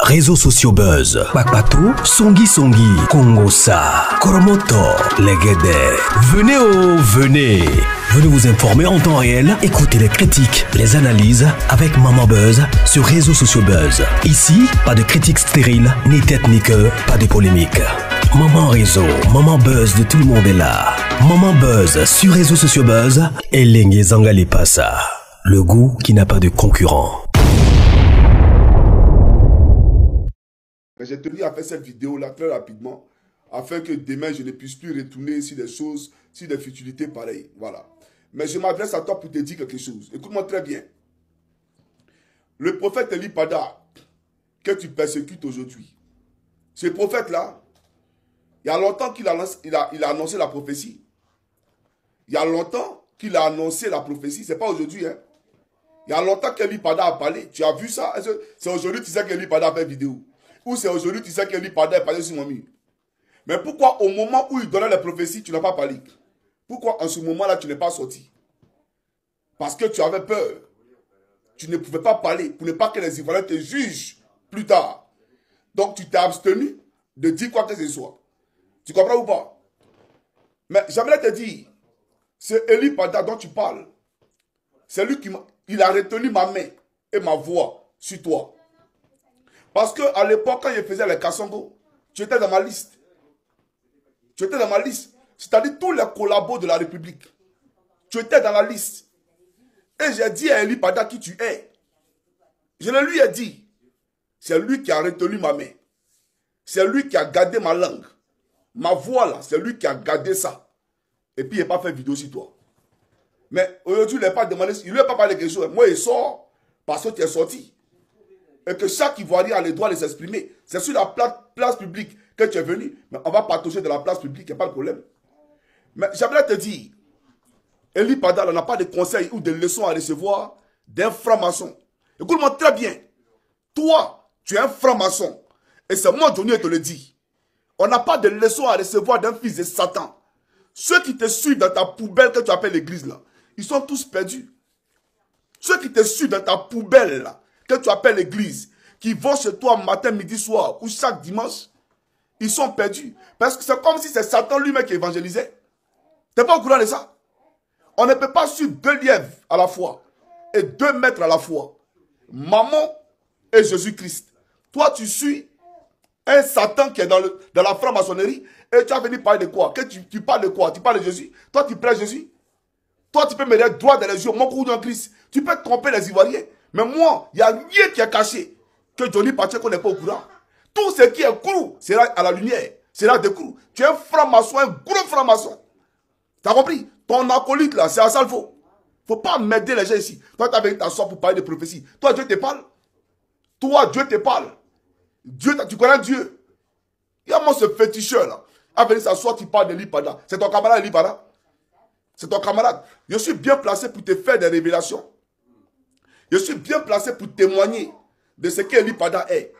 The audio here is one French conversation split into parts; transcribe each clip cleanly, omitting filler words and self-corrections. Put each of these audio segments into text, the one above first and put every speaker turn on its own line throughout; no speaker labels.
Réseaux sociaux buzz. Bakpato, Songi Songi, Kongosa, Koromoto, Legede. Venez venez. Venez vous informer en temps réel. Écoutez les critiques, les analyses avec Maman Buzz sur Réseaux sociaux buzz. Ici, pas de critiques stériles, ni tête ni queue, pas de polémique. Maman Réseau, Maman Buzz de tout le monde est là. Maman Buzz sur Réseaux sociaux buzz et Lengue Zangali Passa. Le goût qui n'a pas de concurrent.
J'ai tenu à faire cette vidéo-là très rapidement, afin que demain, je ne puisse plus retourner sur des choses, sur des futilités pareilles. Voilà. Mais je m'adresse à toi pour te dire quelque chose. Écoute-moi très bien. Le prophète Eli Pada, que tu persécutes aujourd'hui, ce prophète-là, il y a longtemps qu'il a annoncé la prophétie. Il y a longtemps qu'il a annoncé la prophétie. Ce n'est pas aujourd'hui, hein. Il y a longtemps qu'Eli Pada a parlé. Tu as vu ça? C'est aujourd'hui que tu sais qu'Eli Pada a fait vidéo. Ou c'est aujourd'hui tu sais qu'Eli Pada est passé sur mon mur. Mais pourquoi au moment où il donnait les prophéties, tu n'as pas parlé? Pourquoi en ce moment-là, tu n'es pas sorti? Parce que tu avais peur. Tu ne pouvais pas parler pour ne pas que les Ivoiriens te jugent plus tard. Donc tu t'es abstenu de dire quoi que ce soit. Tu comprends ou pas? Mais j'aimerais te dire, c'est Eli Pada dont tu parles. C'est lui qui il a retenu ma main et ma voix sur toi. Parce qu'à l'époque, quand je faisais les Kassongo, tu étais dans ma liste. Tu étais dans ma liste. C'est-à-dire tous les collabos de la République. Tu étais dans la liste. Et j'ai dit à Eli Pada qui tu es. Je le lui ai dit. C'est lui qui a retenu ma main. C'est lui qui a gardé ma langue. Ma voix là, c'est lui qui a gardé ça. Et puis il n'a pas fait vidéo sur toi. Mais aujourd'hui, il n'a pas demandé, il ne lui a pas parlé de quelque chose. Moi, il sort parce que tu es sorti. Et que chaque Ivoirien a le droit de s'exprimer. C'est sur la place publique que tu es venu. Mais on va partager de la place publique, il n'y a pas de problème. Mais j'aimerais te dire, Eli Pada, on n'a pas de conseils ou de leçons à recevoir d'un franc-maçon. Écoute-moi très bien. Toi, tu es un franc-maçon. Et c'est moi, Johnny, qui te le dis. On n'a pas de leçons à recevoir d'un fils de Satan. Ceux qui te suivent dans ta poubelle que tu appelles l'église là, ils sont tous perdus. Ceux qui te suivent dans ta poubelle là, que tu appelles l'église, qui vont chez toi matin, midi, soir, ou chaque dimanche, ils sont perdus. Parce que c'est comme si c'est Satan lui-même qui évangélisait. Tu n'es pas au courant de ça? On ne peut pas suivre 2 lièvres à la fois et 2 maîtres à la fois. Maman et Jésus-Christ. Toi, tu suis un Satan qui est dans la franc-maçonnerie et tu as venu parler de quoi? Tu parles de quoi? Tu parles de Jésus? Toi, tu prêches Jésus? Toi, tu peux me dire droit dans les yeux, mon coup d'un Christ. Tu peux tromper les Ivoiriens. Mais moi, il n'y a rien qui est caché que Johnny Pacheco n'est pas au courant. Tout ce qui est cru sera à la lumière, sera découvert. Tu es un franc-maçon, un gros franc-maçon. Tu as compris? Ton acolyte là, c'est un salvo. Il ne faut pas m'aider les gens ici. Toi, tu as venu t'asseoir pour parler de prophétie. Toi, Dieu te parle. Toi, Dieu te parle. Dieu, tu connais Dieu. Il y a moi ce féticheur là. A venir s'asseoir, tu parles de Eli Pada. C'est ton camarade Eli Pada. C'est ton camarade. Je suis bien placé pour te faire des révélations. Je suis bien placé pour témoigner de ce qu'Eli Pada est.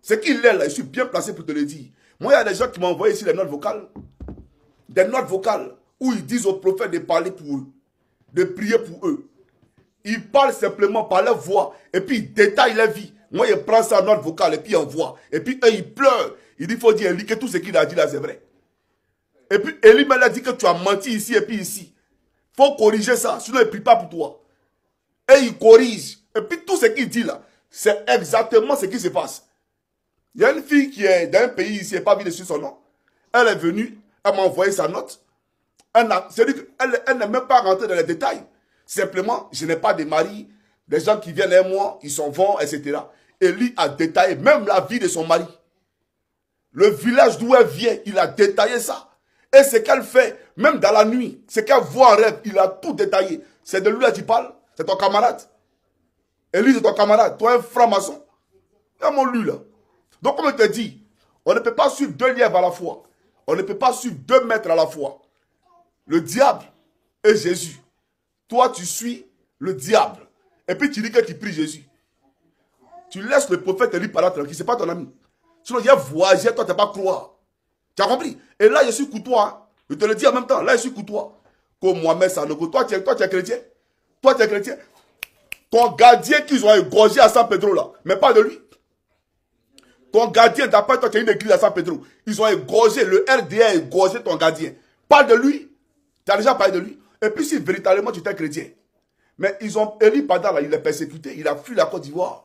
Ce qu'il est là, je suis bien placé pour te le dire. Moi, il y a des gens qui m'ont envoyé ici des notes vocales. Des notes vocales où ils disent aux prophètes de parler pour eux. De prier pour eux. Ils parlent simplement par leur voix. Et puis ils détaillent leur vie. Moi, je prends ça en note vocale et puis ils envoient. Et puis eux, ils pleurent. Ils disent, il faut dire Eli que tout ce qu'il a dit là, c'est vrai. Et puis Eli m'a dit que tu as menti ici et puis ici. Il faut corriger ça, sinon il ne prie pas pour toi. Et il corrige. Et puis tout ce qu'il dit là, c'est exactement ce qui se passe. Il y a une fille qui est dans un pays ici, elle n'a pas vu dessus son nom. Elle est venue, elle m'a envoyé sa note. Elle n'est même pas rentrée dans les détails. Simplement, je n'ai pas de mari. Les gens qui viennent à moi, ils s'en vont, etc. Eli a détaillé même la vie de son mari. Le village d'où elle vient, il a détaillé ça. Et ce qu'elle fait, même dans la nuit, ce qu'elle voit en rêve, il a tout détaillé. C'est de lui là tu parles. C'est ton camarade. Eli, c'est ton camarade. Toi, un franc-maçon. C'est mon lui là. Donc, comme je te dis, on ne peut pas suivre 2 lièvres à la fois. On ne peut pas suivre 2 maîtres à la fois. Le diable et Jésus. Toi, tu suis le diable. Et puis, tu dis que tu pries Jésus. Tu laisses le prophète Eli Pada tranquille. Ce n'est pas ton ami. Sinon, il a voyagé, toi, tu n'as pas croire. Tu as compris? Et là, je suis courtois. Hein? Je te le dis en même temps. Là, je suis courtois. Comme Mohamed Sanogo. Toi, tu es chrétien. Toi, tu es chrétien. Ton gardien qu'ils ont égorgé à San Pedro, là. Mais pas de lui. Ton gardien, d'après toi, tu as une église à San Pedro. Ils ont égorgé, le RDA a égorgé ton gardien. Parle de lui. Tu as déjà parlé de lui. Et puis si véritablement tu es chrétien. Mais ils ont, Eli Pada, là, il est persécuté. Il a fui la Côte d'Ivoire.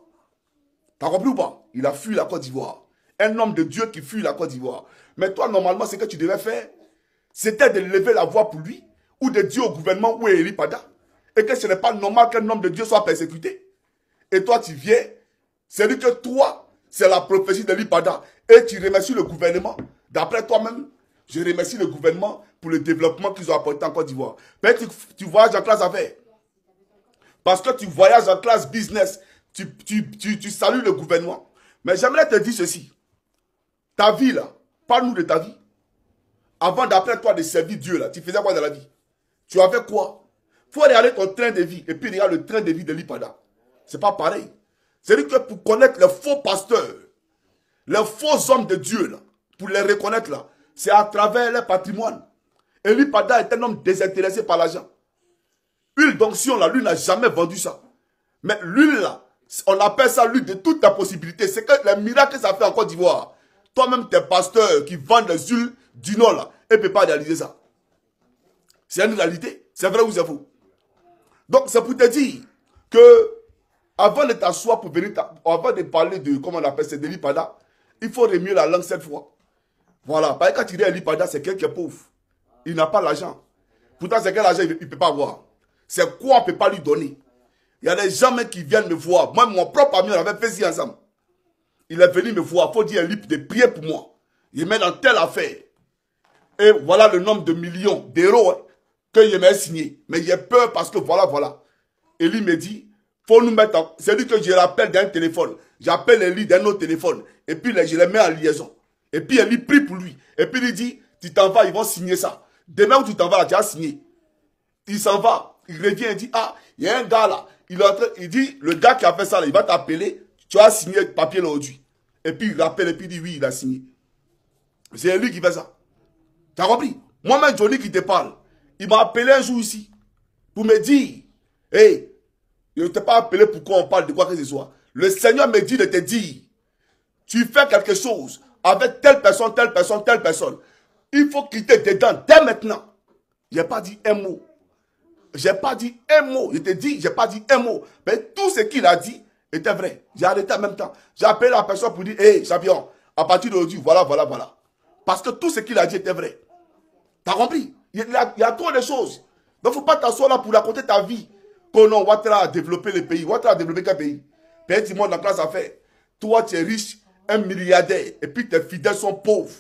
Tu as compris ou pas? Il a fui la Côte d'Ivoire. Un homme de Dieu qui fuit la Côte d'Ivoire. Mais toi, normalement, ce que tu devais faire, c'était de lever la voix pour lui, ou de dire au gouvernement où est Eli Pada. Et que ce n'est pas normal qu'un homme de Dieu soit persécuté. Et toi, tu viens, c'est dit que toi, c'est la prophétie d'Eli Pada. Et tu remercies le gouvernement. D'après toi-même, je remercie le gouvernement pour le développement qu'ils ont apporté en Côte d'Ivoire. Peut-être que tu voyages en classe affaires. Parce que tu voyages en classe business. Tu salues le gouvernement. Mais j'aimerais te dire ceci. Ta vie là, parle-nous de ta vie. Avant d'après toi de servir Dieu là, tu faisais quoi dans la vie? Tu avais quoi? Il faut regarder ton train de vie et puis regarde le train de vie d'Eli Pada. C'est pas pareil. C'est-à-dire que pour connaître les faux pasteurs, les faux hommes de Dieu là, pour les reconnaître là, c'est à travers leur patrimoine. Eli Pada est un homme désintéressé par l'argent. Huile d'onction là, lui n'a jamais vendu ça. Mais l'huile là, on appelle ça l'huile de toute ta possibilité. C'est que les miracles que ça fait en Côte d'Ivoire. Toi-même, tes pasteurs qui vendent les huiles du Nord là, ils ne peuvent pas réaliser ça. C'est une réalité. C'est vrai ou c'est faux? Donc, c'est pour te dire que avant de t'asseoir pour venir, avant de parler de, comment on appelle ça, d'Eli Pada, il faut remuer la langue cette fois. Voilà. Parce que quand tu dis Eli Pada, c'est quelqu'un qui est pauvre. Il n'a pas l'argent. Pourtant, c'est quel argent il ne peut pas avoir. C'est quoi on ne peut pas lui donner. Il y a des gens même qui viennent me voir. Moi, mon propre ami, on avait fait ça ensemble. Il est venu me voir. Il faut dire un livre de prière pour moi. Il met dans telle affaire. Et voilà le nombre de millions d'euros hein, qu'il m'a signé. Mais j'ai peur parce que voilà. Eli me dit, faut nous mettre en... C'est lui que je l'appelle d'un téléphone. J'appelle Eli d'un autre téléphone. Et puis je les mets en liaison. Et puis Eli prie pour lui. Et puis il dit, tu t'en vas, ils vont signer ça. Demain où tu t'en vas, là, tu as signé. Il s'en va. Il revient et dit, ah, il y a un gars là. Il dit, le gars qui a fait ça, là, il va t'appeler. Tu as signé le papier là aujourd'hui. Et puis il rappelle et puis il dit, oui, il a signé. C'est lui qui fait ça. Tu as compris? Moi-même, Johnny qui te parle. Il m'a appelé un jour ici. Pour me dire, hey, je ne t'ai pas appelé pour qu'on parle de quoi que ce soit. Le Seigneur me dit de te dire, tu fais quelque chose avec telle personne. Il faut quitter dedans dès maintenant. Je n'ai pas dit un mot. J'ai pas dit un mot. Je te dis, j'ai pas dit un mot. Mais tout ce qu'il a dit était vrai. J'ai arrêté en même temps. J'ai appelé la personne pour dire, hey, champion, à partir d'aujourd'hui, voilà. Parce que tout ce qu'il a dit était vrai. T'as compris? Il y a trop de choses. Donc, il ne faut pas t'asseoir là pour raconter ta vie. Que non, Ouattara a développé le pays. Ouattara a développé quel pays? Pays du monde dans la classe à faire. Toi, tu es riche, un milliardaire. Et puis, tes fidèles sont pauvres.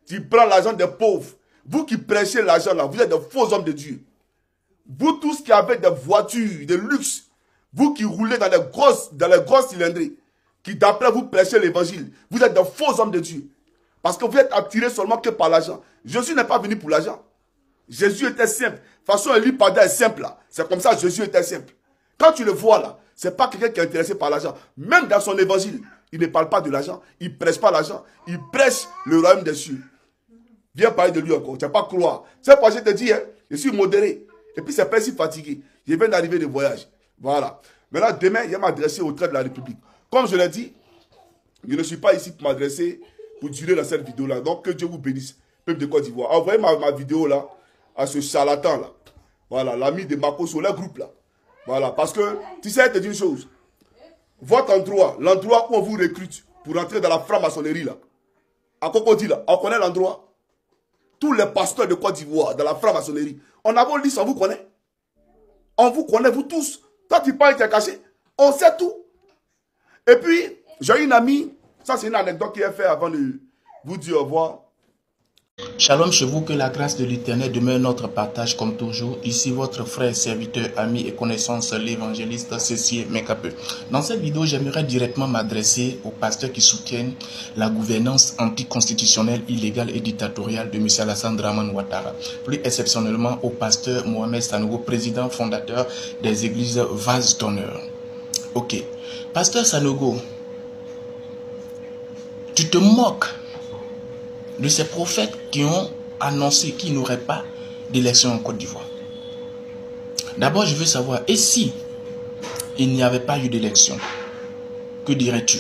Tu prends l'argent des pauvres. Vous qui prêchez l'argent là, vous êtes de faux hommes de Dieu. Vous tous qui avez des voitures de luxe, vous qui roulez dans les grosses cylindrées, qui d'après vous prêchez l'évangile, vous êtes de faux hommes de Dieu. Parce que vous êtes attirés seulement que par l'argent. Jésus n'est pas venu pour l'argent. Jésus était simple. De toute façon, Eli Pada est simple là. C'est comme ça, Jésus était simple. Quand tu le vois là, ce n'est pas quelqu'un qui est intéressé par l'argent. Même dans son évangile, il ne parle pas de l'argent. Il ne prêche pas l'argent. Il prêche le royaume des cieux. Viens parler de lui encore. Tu n'as pas croire. C'est pourquoi je te dis, hein, je suis modéré. Et puis, c'est pas si fatigué. Je viens d'arriver de voyage. Voilà. Maintenant, demain, il va m'adresser au trait de la République. Comme je l'ai dit, je ne suis pas ici pour m'adresser, pour durer dans cette vidéo-là. Donc, que Dieu vous bénisse, peuple de Côte d'Ivoire. Envoyez ma vidéo là, à ce charlatan là. Voilà, l'ami de Mako sur le groupe là. Voilà, parce que, tu sais, je te dis une chose. Votre endroit, l'endroit où on vous recrute pour entrer dans la franc-maçonnerie là, à Cocody là, on connaît l'endroit. Tous les pasteurs de Côte d'Ivoire, dans la franc-maçonnerie, on a vos listes, on vous connaît. On vous connaît, vous tous. Toi, tu parles, tu es caché. On sait tout. Et puis, j'ai une amie, ça c'est une anecdote qui est faite avant de vous dire au revoir.
Shalom chez vous, que la grâce de l'Éternel demeure notre partage comme toujours. Ici votre frère, serviteur, ami et connaissance, l'évangéliste Cécile Mekapeu. Dans cette vidéo, j'aimerais directement m'adresser aux pasteurs qui soutiennent la gouvernance anticonstitutionnelle, illégale et dictatoriale de M. Alassane Dramane Ouattara. Plus exceptionnellement au pasteur Mohamed Sanogo, président fondateur des églises Vase d'honneur. Ok. Pasteur Sanogo, tu te moques de ces prophètes qui ont annoncé qu'il n'y aurait pas d'élection en Côte d'Ivoire. D'abord, je veux savoir, et si il n'y avait pas eu d'élection, que dirais-tu?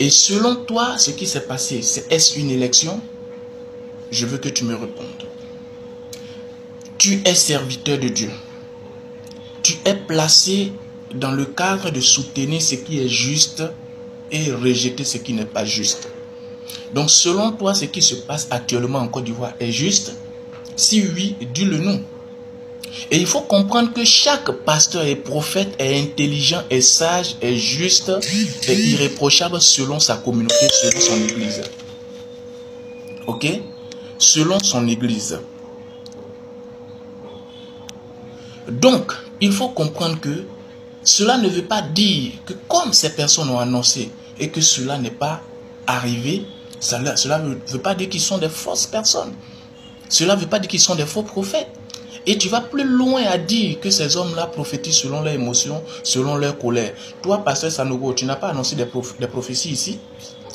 Et selon toi, ce qui s'est passé, est-ce une élection? Je veux que tu me répondes. Tu es serviteur de Dieu. Tu es placé dans le cadre de soutenir ce qui est juste et rejeter ce qui n'est pas juste. Donc selon toi, ce qui se passe actuellement en Côte d'Ivoire est juste? Si oui, dis-le nous. Et il faut comprendre que chaque pasteur et prophète est intelligent, est sage, est juste et irréprochable selon sa communauté, selon son église. Ok? Selon son église. Donc, il faut comprendre que cela ne veut pas dire que comme ces personnes ont annoncé et que cela n'est pas arrivé, cela ne veut pas dire qu'ils sont des fausses personnes. Cela ne veut pas dire qu'ils sont des faux prophètes. Et tu vas plus loin à dire que ces hommes-là prophétisent selon leurs émotions, selon leur colère. Toi, pasteur Sanogo, tu n'as pas annoncé des prophéties ici.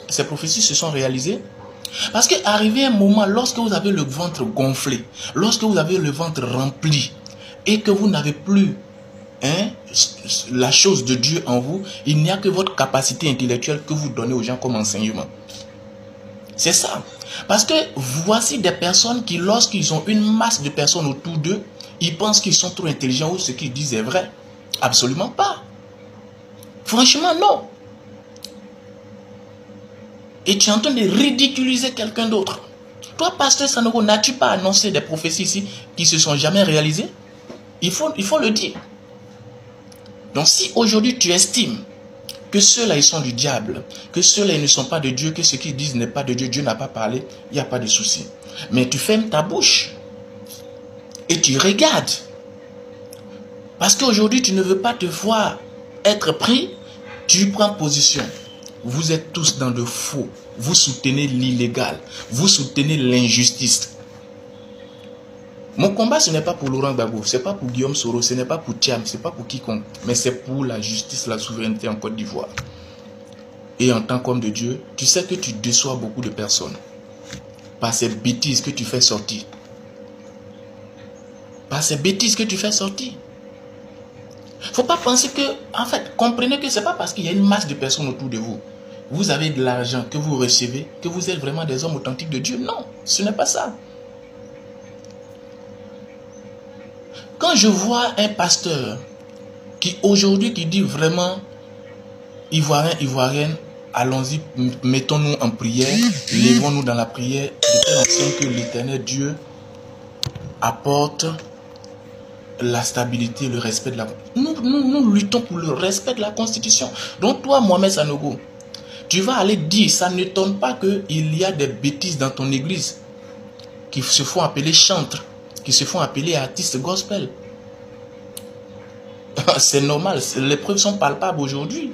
Ces prophéties se sont réalisées. Parce qu'arrivé un moment, lorsque vous avez le ventre gonflé, lorsque vous avez le ventre rempli, et que vous n'avez plus la chose de Dieu en vous, il n'y a que votre capacité intellectuelle que vous donnez aux gens comme enseignement. C'est ça. Parce que voici des personnes qui, lorsqu'ils ont une masse de personnes autour d'eux, ils pensent qu'ils sont trop intelligents ou ce qu'ils disent est vrai. Absolument pas. Franchement, non. Et tu es en train de ridiculiser quelqu'un d'autre. Toi, pasteur Sanogo, n'as-tu pas annoncé des prophéties ici qui ne se sont jamais réalisées? Il faut le dire. Donc si aujourd'hui tu estimes que ceux-là ils sont du diable, que ceux-là ils ne sont pas de Dieu, que ce qu'ils disent n'est pas de Dieu, Dieu n'a pas parlé, il n'y a pas de souci. Mais tu fermes ta bouche et tu regardes. Parce qu'aujourd'hui tu ne veux pas te voir être pris, tu prends position. Vous êtes tous dans le faux, vous soutenez l'illégal, vous soutenez l'injustice. Mon combat, ce n'est pas pour Laurent Gbagbo, ce n'est pas pour Guillaume Soro, ce n'est pas pour Thiam, ce n'est pas pour quiconque, mais c'est pour la justice, la souveraineté en Côte d'Ivoire. Et en tant qu'homme de Dieu, tu sais que tu déçois beaucoup de personnes par ces bêtises que tu fais sortir. Par ces bêtises que tu fais sortir. Il ne faut pas penser que, en fait, comprenez que ce n'est pas parce qu'il y a une masse de personnes autour de vous. Vous avez de l'argent que vous recevez, que vous êtes vraiment des hommes authentiques de Dieu. Non, ce n'est pas ça. Quand je vois un pasteur qui aujourd'hui qui dit vraiment Ivoiriens, Ivoiriennes, allons-y, mettons-nous en prière, levons-nous dans la prière, de telle enseigne que l'Éternel Dieu apporte la stabilité, le respect de la... Nous luttons pour le respect de la Constitution. Donc toi, Mohamed Sanogo, tu vas aller dire, ça n'étonne pas qu'il y a des bêtises dans ton église qui se font appeler chantres, qui se font appeler artistes gospel. C'est normal, les preuves sont palpables aujourd'hui.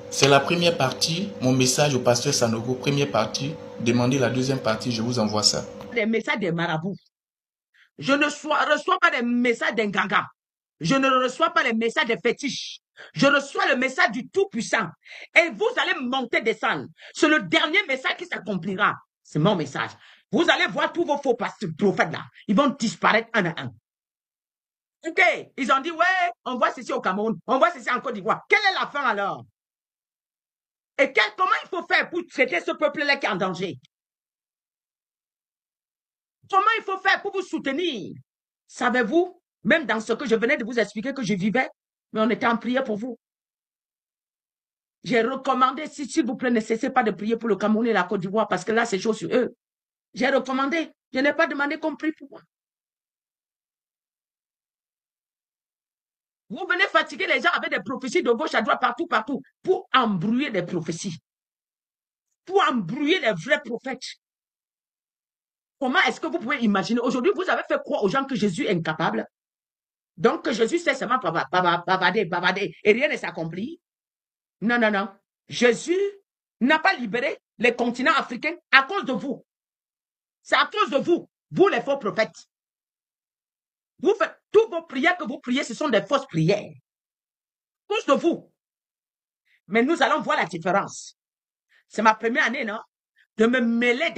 C'est la première partie, mon message au pasteur Sanogo, première partie. Demandez la deuxième partie, je vous envoie ça.
Des messages des marabouts. Je ne reçois pas des messages d'un ganga. Je ne reçois pas les messages des fétiches. Je reçois le message du Tout-Puissant. Et vous allez monter, descendre. C'est le dernier message qui s'accomplira. C'est mon message. Vous allez voir tous vos faux prophètes là. Ils vont disparaître un à un. Ok, ils ont dit, ouais, on voit ceci au Cameroun, on voit ceci en Côte d'Ivoire. Quelle est la fin alors? Et comment il faut faire pour traiter ce peuple-là qui est en danger? Comment il faut faire pour vous soutenir? Savez-vous, même dans ce que je venais de vous expliquer que je vivais, mais on était en prière pour vous. J'ai recommandé, s'il vous plaît, ne cessez pas de prier pour le Cameroun et la Côte d'Ivoire parce que là, c'est chaud sur eux. J'ai recommandé. Je n'ai pas demandé qu'on prie pour moi. Vous venez fatiguer les gens avec des prophéties de gauche à droite, partout, partout, pour embrouiller des prophéties. Pour embrouiller les vrais prophètes. Comment est-ce que vous pouvez imaginer? Aujourd'hui, vous avez fait croire aux gens que Jésus est incapable. Donc, que Jésus sait seulement bavarder, et rien ne s'accomplit. Non, non, non. Jésus n'a pas libéré les continents africains à cause de vous. C'est à cause de vous, vous les faux prophètes. Vous faites, toutes vos prières que vous priez, ce sont des fausses prières. À cause de vous. Mais nous allons voir la différence. C'est ma première année, non? De me mêler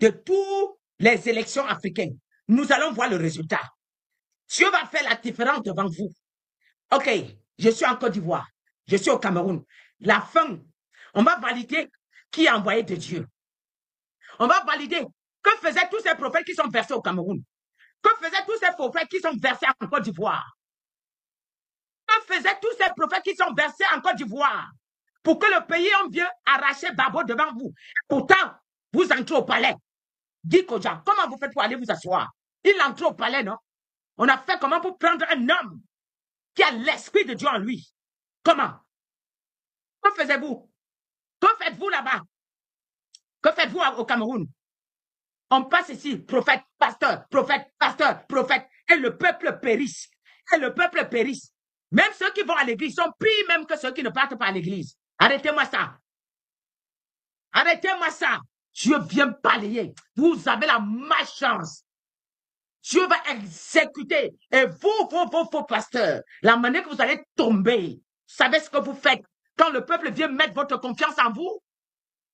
de toutes les élections africaines. Nous allons voir le résultat. Dieu va faire la différence devant vous. Ok, je suis en Côte d'Ivoire. Je suis au Cameroun. la fin, on va valider qui est envoyé de Dieu. On va valider que faisaient tous ces prophètes qui sont versés au Cameroun. Que faisaient tous ces prophètes qui sont versés en Côte d'Ivoire. Que faisaient tous ces prophètes qui sont versés en Côte d'Ivoire. Pour que le pays en vieux arracher Babo devant vous. Pourtant, vous entrez au palais. Dis Koja, comment vous faites pour aller vous asseoir? Il entre au palais, non? On a fait comment pour prendre un homme qui a l'esprit de Dieu en lui? Comment? Que faisiez-vous? Que faites-vous là-bas? Que faites-vous au Cameroun? On passe ici, prophète, pasteur, prophète, et le peuple périsse. Et le peuple périsse. Même ceux qui vont à l'église sont pires même que ceux qui ne partent pas à l'église. Arrêtez-moi ça. Arrêtez-moi ça. Dieu vient balayer. Vous avez la malchance. Dieu va exécuter. Et vous, vos pasteurs, la manière que vous allez tomber, vous savez ce que vous faites quand le peuple vient mettre votre confiance en vous?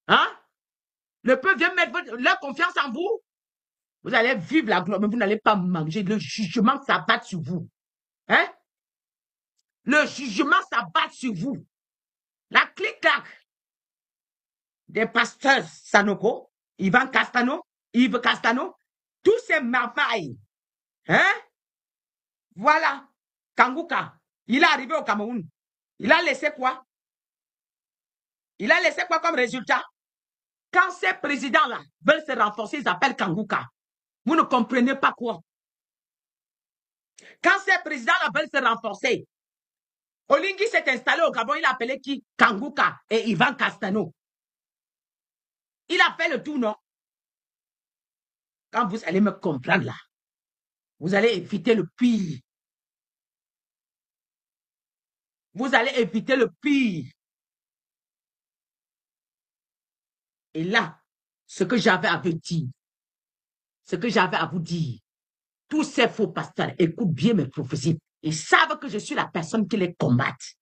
Hein? Le peuple vient mettre leur confiance en vous? Vous allez vivre la gloire, mais vous n'allez pas manger. Le jugement s'abat sur vous. Hein? Le jugement s'abat sur vous. La clique-clac des pasteurs Sanoko, Yves Castano, tous ces merveilles. Hein? Voilà. Kanguka, il est arrivé au Cameroun. Il a laissé quoi? Il a laissé quoi comme résultat? Quand ces présidents-là veulent se renforcer, ils appellent Kanguka. Vous ne comprenez pas quoi? Quand ces présidents-là veulent se renforcer, Olingi s'est installé au Gabon, il a appelé qui? Kanguka et Ivan Castano. Il a fait le tout, non? Quand vous allez me comprendre là, vous allez éviter le pire. Vous allez éviter le pire. Et là, ce que j'avais à vous dire, tous ces faux pasteurs écoutent bien mes prophéties. Ils savent que je suis la personne qui les combatte.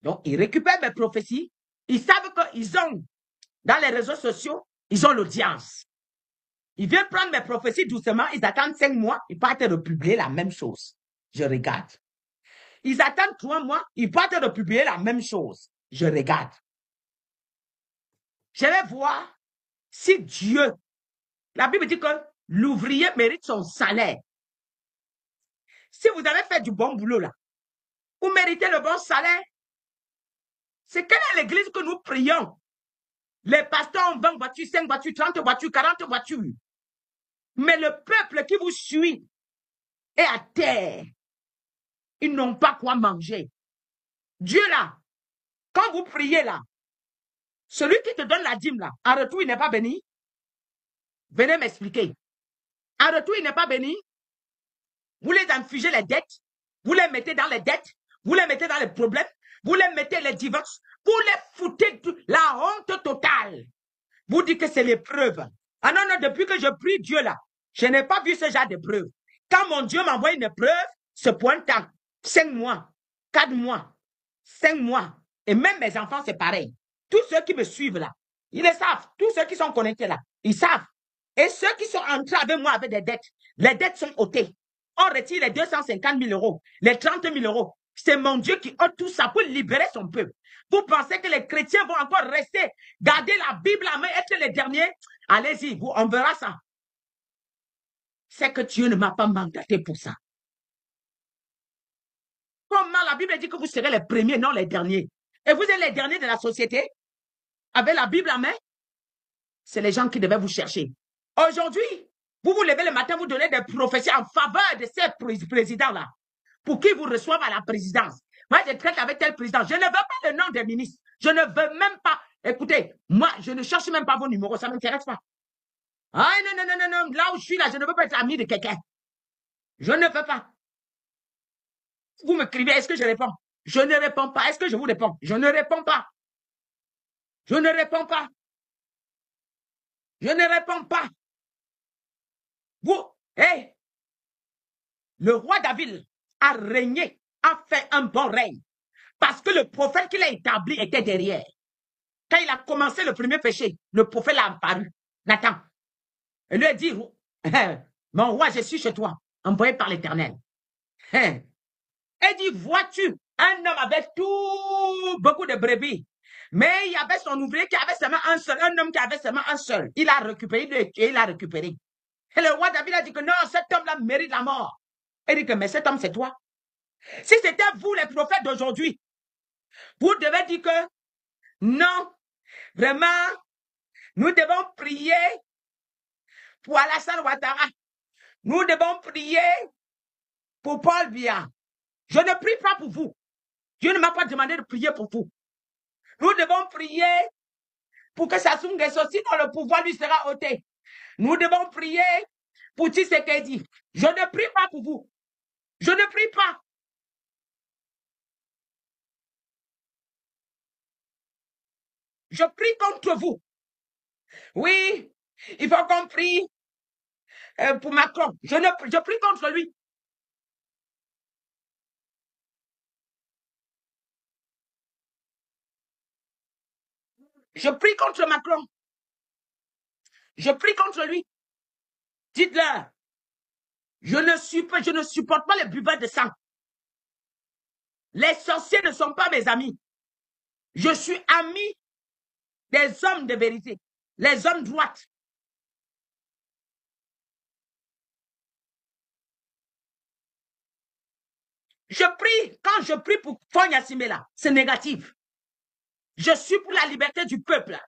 Donc, ils récupèrent mes prophéties. Ils savent qu'ils ont, dans les réseaux sociaux, ils ont l'audience. Ils viennent prendre mes prophéties doucement. Ils attendent 5 mois. Ils partent republier la même chose. Je regarde. Ils attendent 3 mois. Ils partent republier la même chose. Je regarde. Je vais voir si Dieu, la Bible dit que l'ouvrier mérite son salaire. Si vous avez fait du bon boulot là, vous méritez le bon salaire. C'est quelle est l'église que nous prions? Les pasteurs ont 20 voitures, 5 voitures, 30 voitures, 40 voitures. Mais le peuple qui vous suit est à terre. Ils n'ont pas quoi manger. Dieu là, quand vous priez là, celui qui te donne la dîme là, en retour il n'est pas béni. Venez m'expliquer. En retour il n'est pas béni. Vous les infligez les dettes, vous les mettez dans les dettes, vous les mettez dans les problèmes, vous les mettez les divorces, vous les foutez la honte totale. Vous dites que c'est l'épreuve. Ah non, non, depuis que je prie Dieu là, je n'ai pas vu ce genre d'épreuve. Quand mon Dieu m'envoie une épreuve, ce point de temps, 5 mois, 4 mois, 5 mois, et même mes enfants, c'est pareil. Tous ceux qui me suivent là, ils le savent. Tous ceux qui sont connectés là, ils savent. Et ceux qui sont entrés avec moi avec des dettes, les dettes sont ôtées. On retire les 250 000 euros, les 30 000 euros. C'est mon Dieu qui ôte tout ça pour libérer son peuple. Vous pensez que les chrétiens vont encore rester, garder la Bible à main, être les derniers? Allez-y, on verra ça. C'est que Dieu ne m'a pas mandaté pour ça. Comment la Bible dit que vous serez les premiers, non les derniers? Et vous êtes les derniers de la société? Avec la Bible à main? C'est les gens qui devaient vous chercher. Aujourd'hui, vous vous levez le matin, vous donnez des prophéties en faveur de ces présidents-là, pour qu'ils vous reçoivent à la présidence. Moi, je traite avec tel président. Je ne veux pas le nom des ministres. Je ne veux même pas. Écoutez, moi, je ne cherche même pas vos numéros. Ça ne m'intéresse pas. Ah non, non, non, non, non. Là où je suis là, je ne veux pas être ami de quelqu'un. Je ne veux pas. Vous me criez, est-ce que je réponds? Je ne réponds pas. Est-ce que je vous réponds? Je ne réponds pas. Je ne réponds pas. Je ne réponds pas. Vous, hey, le roi David a régné, a fait un bon règne. Parce que le prophète qu'il a établi était derrière. Quand il a commencé le premier péché, le prophète l'a apparu. Nathan. Il lui a dit, mon roi, je suis chez toi, envoyé par l'Éternel. Il dit, vois-tu Un homme avait beaucoup de brebis. Mais il y avait son ouvrier qui avait seulement un seul. Un homme qui avait seulement un seul. Il a récupéré, il l'a tué, il a récupéré. Et le roi David a dit que non, cet homme-là mérite la mort. Il dit que mais cet homme, c'est toi. Si c'était vous, les prophètes d'aujourd'hui, vous devez dire que non, vraiment, nous devons prier pour Alassane Ouattara. Nous devons prier pour Paul Biya. Je ne prie pas pour vous. Dieu ne m'a pas demandé de prier pour vous. Nous devons prier pour que Sassou Nguesso, sinon le pouvoir lui sera ôté. Nous devons prier pour Tshisekedi. Je ne prie pas pour vous. Je ne prie pas. Je prie contre vous. Oui, il faut qu'on prie pour Macron. Je prie contre lui. Je prie contre Macron. Je prie contre lui. Dites-leur, je ne supporte pas les buveurs de sang. Les sorciers ne sont pas mes amis. Je suis ami des hommes de vérité, les hommes droites. Je prie, quand je prie pour Fonya Simela, c'est négatif. Je suis pour la liberté du peuple.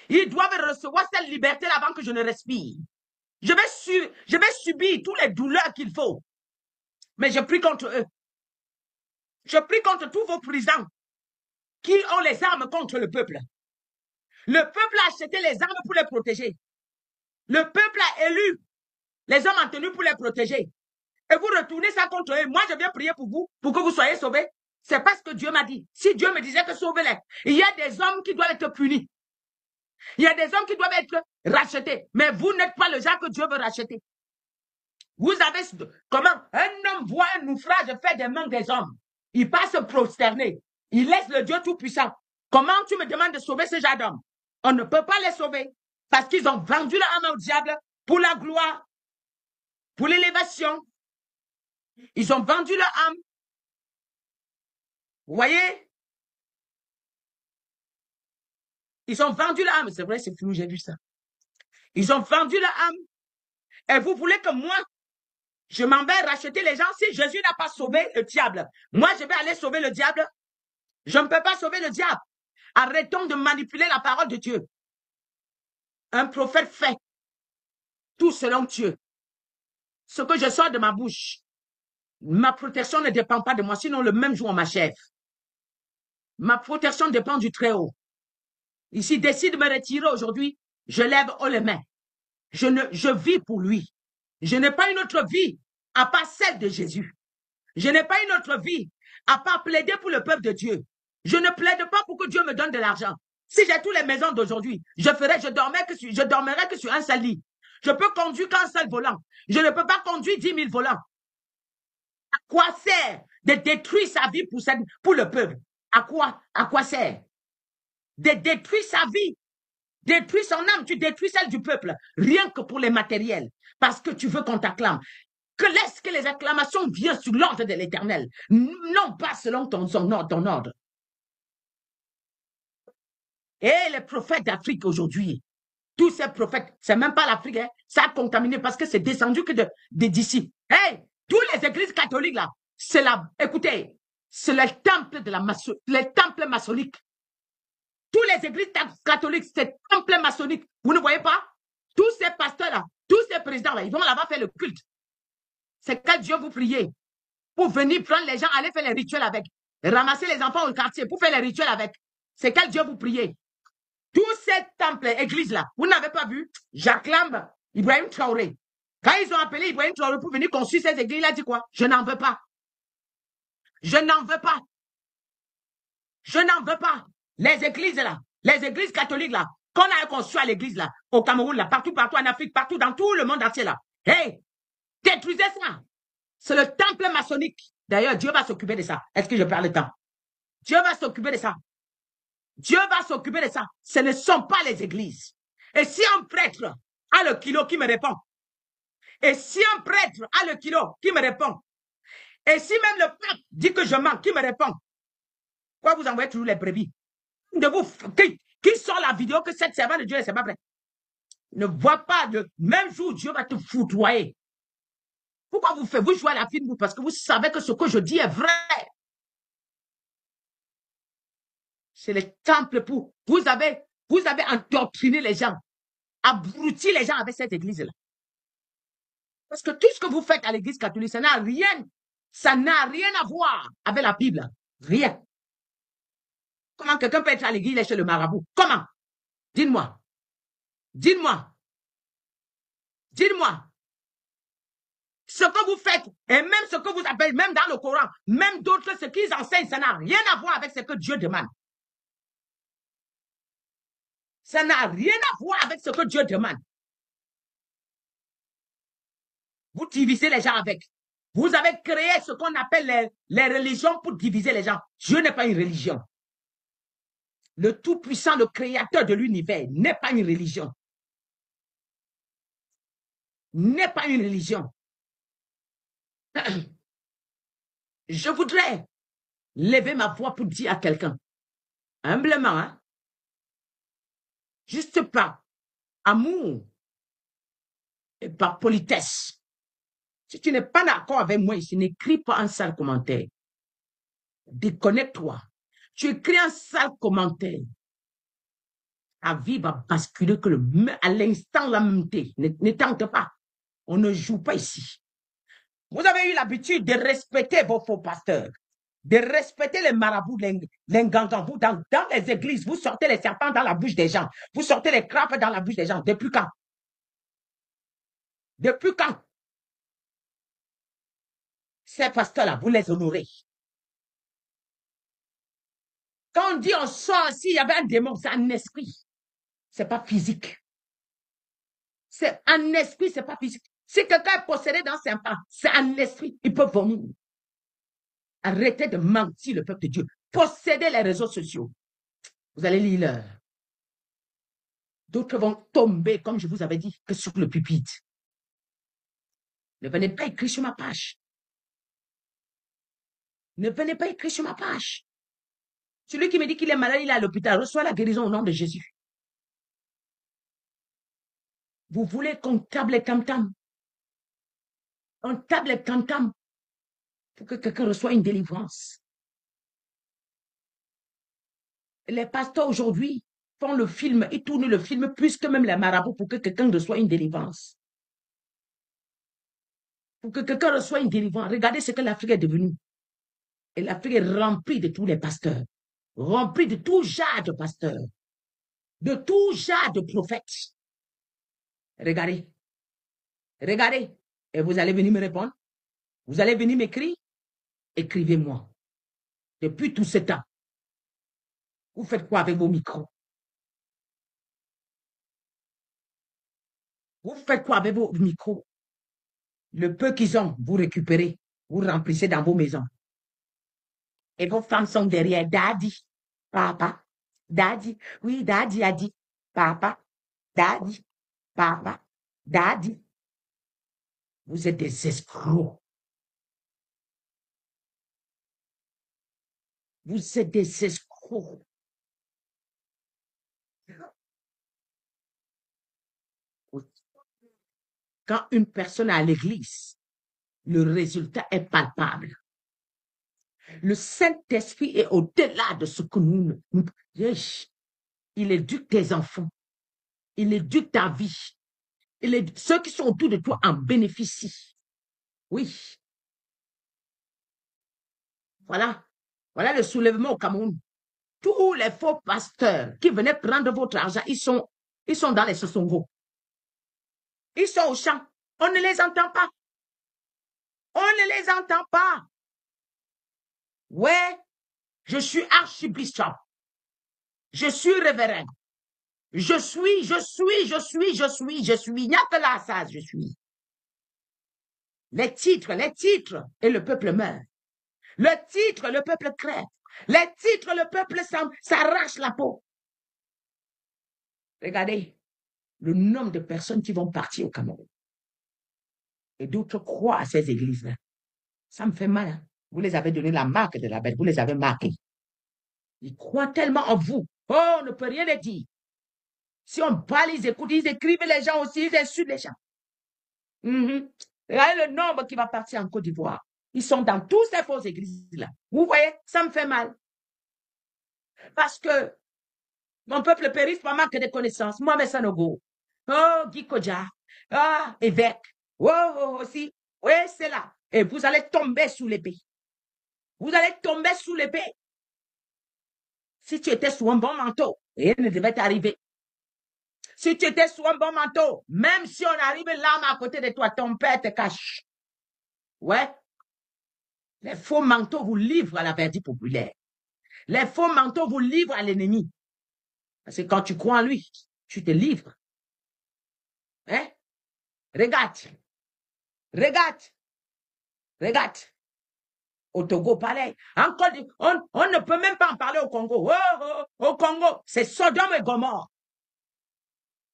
Ils doivent recevoir cette liberté avant que je ne respire. Je vais subir toutes les douleurs qu'il faut. Mais je prie contre eux. Je prie contre tous vos présidents qui ont les armes contre le peuple. Le peuple a acheté les armes pour les protéger. Le peuple a élu les hommes en tenue pour les protéger. Et vous retournez ça contre eux. Moi, je viens prier pour vous, pour que vous soyez sauvés. C'est parce que Dieu m'a dit. Si Dieu me disait que sauvez-les, il y a des hommes qui doivent être punis. Il y a des hommes qui doivent être rachetés. Mais vous n'êtes pas le genre que Dieu veut racheter. Vous avez... Comment un homme voit un naufrage fait des mains des hommes. Il passe se prosterner. Il laisse le Dieu Tout-Puissant. Comment tu me demandes de sauver ce genre d'hommes? On ne peut pas les sauver. Parce qu'ils ont vendu leur âme au diable pour la gloire, pour l'élévation. Ils ont vendu leur âme. Vous voyez? Ils ont vendu leur âme. C'est vrai, c'est flou, j'ai vu ça. Ils ont vendu leur âme. Et vous voulez que moi, je m'en vais racheter les gens si Jésus n'a pas sauvé le diable. Moi, je vais aller sauver le diable. Je ne peux pas sauver le diable. Arrêtons de manipuler la parole de Dieu. Un prophète fait tout selon Dieu. Ce que je sors de ma bouche, ma protection ne dépend pas de moi, sinon le même jour on m'achève. Ma protection dépend du Très-Haut. Ici, décide de me retirer aujourd'hui, je lève haut les mains. Je vis pour lui. Je n'ai pas une autre vie à part celle de Jésus. Je n'ai pas une autre vie à part plaider pour le peuple de Dieu. Je ne plaide pas pour que Dieu me donne de l'argent. Si j'ai toutes les maisons d'aujourd'hui, je dormirais que sur un seul lit. Je peux conduire qu'un seul volant. Je ne peux pas conduire 10 000 volants. À quoi sert de détruire sa vie pour le peuple? À quoi sert? De détruire sa vie, détruire son âme, tu détruis celle du peuple, rien que pour les matériels, parce que tu veux qu'on t'acclame. Laisse que les acclamations viennent sur l'ordre de l'Éternel, non pas selon ton ordre. Et les prophètes d'Afrique aujourd'hui, tous ces prophètes, c'est même pas l'Afrique, hein, ça a contaminé parce que c'est descendu que d'ici. Hey, tous les églises catholiques là, écoutez, c'est le temple maçonnique. Tous les églises catholiques, c'est temple maçonnique. Vous ne voyez pas? Tous ces pasteurs-là, tous ces présidents-là, ils vont là-bas faire le culte. C'est quel Dieu vous priez pour venir prendre les gens, aller faire les rituels avec, ramasser les enfants au quartier pour faire les rituels avec. C'est quel Dieu vous priez? Tous ces temples, églises-là, vous n'avez pas vu? J'acclame Ibrahim Traoré. Quand ils ont appelé Ibrahim Traoré pour venir construire ces églises, il a dit quoi? Je n'en veux pas. Je n'en veux pas. Je n'en veux pas. Les églises là, les églises catholiques là, qu'on a construit à l'église là, au Cameroun là, partout en Afrique, partout dans tout le monde entier là. Hey, détruisez ça. C'est le temple maçonnique. D'ailleurs, Dieu va s'occuper de ça. Est-ce que je perds le temps? Dieu va s'occuper de ça. Dieu va s'occuper de ça. Ce ne sont pas les églises. Et si un prêtre a le kilo qui me répond, et si un prêtre a le kilo qui me répond, Et si même le pape dit que je mens, qui me répond? Quoi, vous envoyez toujours les brebis? De vous, qui sort la vidéo que cette servante de Dieu, c'est pas vrai? Ne vois pas de même jour, Dieu va te foudroyer. Pourquoi vous faites? Vous jouez à la fine, parce que vous savez que ce que je dis est vrai. C'est le temple pour. Vous avez endoctriné les gens, abruti les gens avec cette église-là. Parce que tout ce que vous faites à l'église catholique, ça n'a rien à voir avec la Bible. Rien. Comment quelqu'un peut être à l'église et chez le marabout? Comment? Dites-moi. Dites-moi. Dites-moi. Ce que vous faites, et même ce que vous appelez, même dans le Coran, même d'autres, ce qu'ils enseignent, ça n'a rien à voir avec ce que Dieu demande. Ça n'a rien à voir avec ce que Dieu demande. Vous divisez les gens avec. Vous avez créé ce qu'on appelle les religions pour diviser les gens. Dieu n'est pas une religion. Le Tout-Puissant, le Créateur de l'univers, n'est pas une religion. N'est pas une religion. Je voudrais lever ma voix pour dire à quelqu'un, humblement, hein, juste par amour et par politesse. Si tu n'es pas d'accord avec moi ici, n'écris pas un sale commentaire. Déconnecte-toi. Tu écris un sale commentaire. Ta vie va basculer à l'instant la même. Ne tente pas. On ne joue pas ici. Vous avez eu l'habitude de respecter vos faux pasteurs, de respecter les marabouts, les gangambous dans les églises. Vous sortez les serpents dans la bouche des gens. Vous sortez les crapes dans la bouche des gens. Depuis quand? Depuis quand? Ces pasteurs-là, vous les honorez. Quand on dit on sort, s'il y avait un démon, c'est un esprit. C'est pas physique. C'est un esprit, c'est pas physique. Si quelqu'un est possédé dans ses pas, c'est un esprit. Il peut vomir. Arrêtez de mentir, le peuple de Dieu. Possédez les réseaux sociaux. Vous allez lire l'heure. D'autres vont tomber, comme je vous avais dit, que sur le pupitre. Ne venez pas écrire sur ma page. Ne venez pas écrire sur ma page. Celui qui me dit qu'il est malade, il est à l'hôpital, reçoit la guérison au nom de Jésus. Vous voulez qu'on table les tam-tam. On table les tam-tam pour que quelqu'un reçoive une délivrance. Les pasteurs aujourd'hui font le film, ils tournent le film plus que même les marabouts pour que quelqu'un reçoive une délivrance. Pour que quelqu'un reçoive une délivrance. Regardez ce que l'Afrique est devenue. Et l'Afrique est remplie de tous les pasteurs. Remplie de tout genre de pasteurs. De tout genre de prophètes. Regardez. Regardez. Et vous allez venir me répondre. Vous allez venir m'écrire. Écrivez-moi. Depuis tout ce temps, vous faites quoi avec vos micros? Vous faites quoi avec vos micros? Le peu qu'ils ont, vous récupérez. Vous remplissez dans vos maisons. Et vos femmes sont derrière. Daddy, papa, daddy. Oui, daddy a dit. Papa, daddy, papa, daddy. Vous êtes des escrocs. Vous êtes des escrocs. Quand une personne est à l'église, le résultat est palpable. Le Saint-Esprit est au-delà de ce que nous... Il éduque tes enfants. Il éduque ta vie. Ceux qui sont autour de toi en bénéficient. Oui. Voilà. Voilà le soulèvement au Cameroun. Tous les faux pasteurs qui venaient prendre votre argent, ils sont dans les Sosongo. Ils sont au champ. On ne les entend pas. On ne les entend pas. Ouais, je suis archibishop. Je suis révérend. Je suis. Il n'y a que là, ça, je suis. Les titres, et le peuple meurt. Le titre, le peuple crève. Les titres, le peuple s'arrache la peau. Regardez le nombre de personnes qui vont partir au Cameroun. Et d'autres croient à ces églises-là. Ça me fait mal. Hein. Vous les avez donné la marque de la bête. Vous les avez marqués. Ils croient tellement en vous. Oh, on ne peut rien les dire. Si on parle, ils écoutent, ils écrivent les gens aussi, ils insultent les gens. Regardez le nombre qui va partir en Côte d'Ivoire. Ils sont dans toutes ces fausses églises-là. Vous voyez, ça me fait mal. Parce que mon peuple périsse par manque de connaissances. Moi, Sanogo. Oh, Guy Kodja. Ah, évêque. Oh, aussi. Oui, c'est là. Et vous allez tomber sous l'épée. Vous allez tomber sous l'épée. Si tu étais sous un bon manteau, rien ne devait t'arriver. Si tu étais sous un bon manteau, même si on arrive là à côté de toi, ton père te cache. Ouais. Les faux manteaux vous livrent à la vertu populaire. Les faux manteaux vous livrent à l'ennemi. Parce que quand tu crois en lui, tu te livres. Hein? Regarde. Regarde. Regarde. Au Togo, pareil. Encore, on ne peut même pas en parler au Congo. Au Congo, c'est Sodome et Gomorre.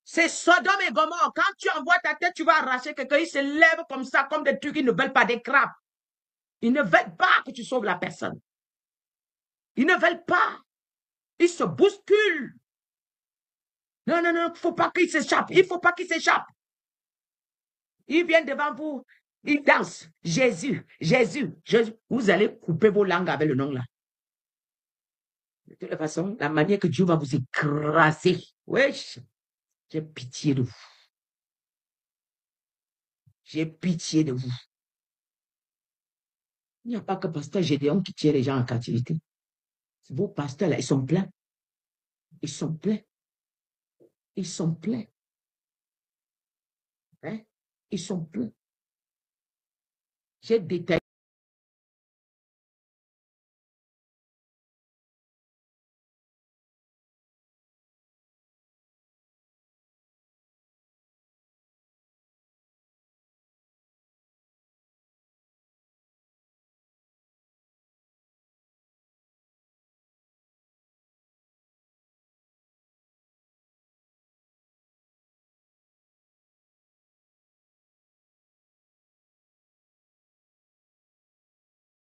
C'est Sodome et Gomorre. Quand tu envoies ta tête, tu vas arracher quelqu'un. Ils se lèvent comme ça, comme des trucs. Ils ne veulent pas des crabes. Ils ne veulent pas que tu sauves la personne. Ils ne veulent pas. Ils se bousculent. Non, non, non, il ne faut pas qu'ils s'échappent. Il ne faut pas qu'ils s'échappent. Ils viennent devant vous. Ils dansent. Jésus, Jésus, Jésus. Vous allez couper vos langues avec le nom là. De toute façon, la manière que Dieu va vous écraser. Wesh. J'ai pitié de vous. J'ai pitié de vous. Il n'y a pas que pasteur Gédéon qui tient les gens en captivité. Vos pasteurs là, ils sont pleins. Ils sont pleins. Ils sont pleins. Hein? Ils sont pleins. J'ai détaillé